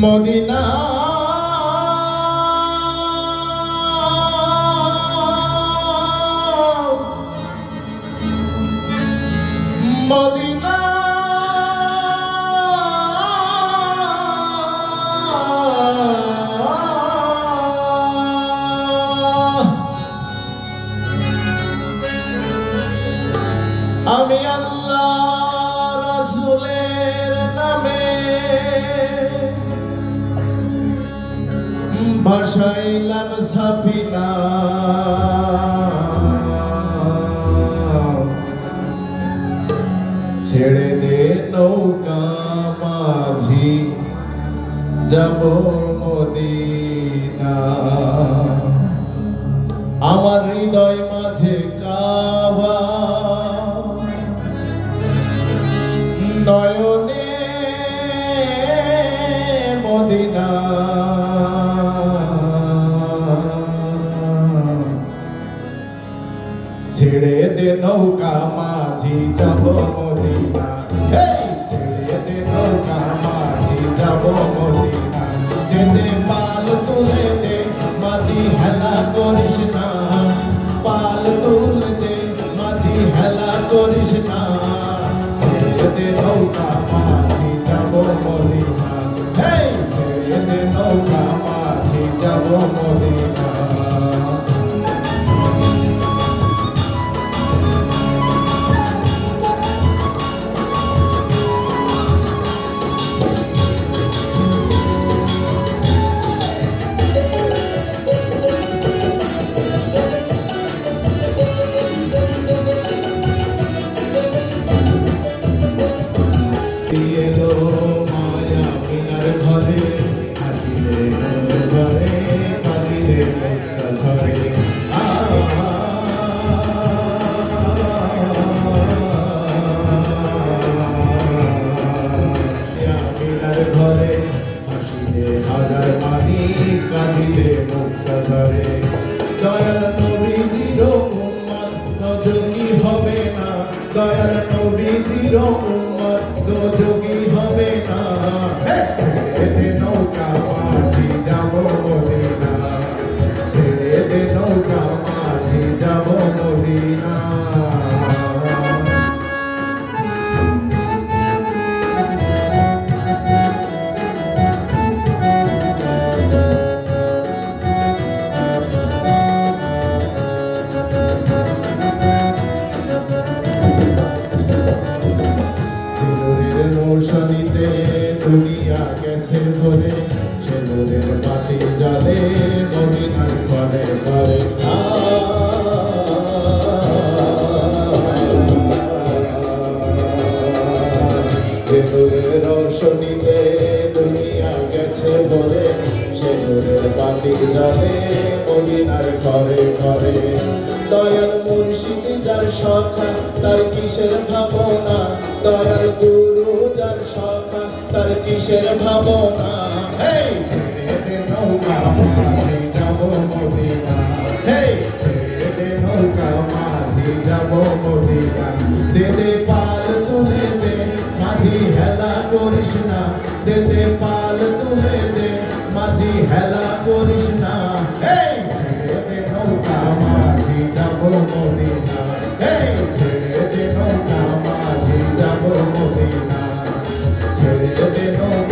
Medina Medina আমি আল্লাহ রাসূলের নামে ভাসাইলাম সাফিনা ছেড়ে দে নৌকা মাঝি যাব মদিনা আমার হৃদয় মাঝে কাবা নয়নে মদিনা ছেড়ে দে নৌকা মাঝি যাব মদিনা ছেড়ে দে নৌকা মাঝি যাব মদিনা যেতে পাল তুলে দে মাঝি হেলা করিস না পাল তুলে দে মাঝি হেলা করিস না ছেড়ে দে নৌকা মাঝি যাব মদিনা ছেড়ে দে নৌকা মাঝি যাব মদিনা হাজার মানি কাঁদিলে মুক্ত ধরে দয়াল নবীজির উম্মত দোজখী হবে না দয়াল নবীজির উম্মত দোজখী হবে না ছেড়ে দে নৌকা মাঝি যাব মদিনা ছেড়ে দে নৌকা মাঝি যাব মদিনা রোশনীতে দুনিয়া গেছে ভরে সে নূরের বাতি জ্বলে মদিনার ঘরে ঘরে নূরের রোশনীতে দুনিয়া গেছে ভরে সে নূরের বাতি জ্বলে মদিনার ঘরে ঘরে দয়াল মুর্শিদ যার সখা তার কিসের ভাবনা দয়াল গুরু যার সখা তার কিসের ভাবনা ছেড়ে দে নৌকা মাঝি যাব মদিনা ছেড়ে দে নৌকা মাঝি যাব মদিনা দে দে পাল তুলে দে মাঝি হেলা করিস না দে দে পাল তুলে দে মাঝি হেলা করিস না ছেড়ে দে নৌকা মাঝি যাব মদিনা ছেড়ে দে নৌকা মাঝি যাব মদিনা ছেড়ে দে নৌকা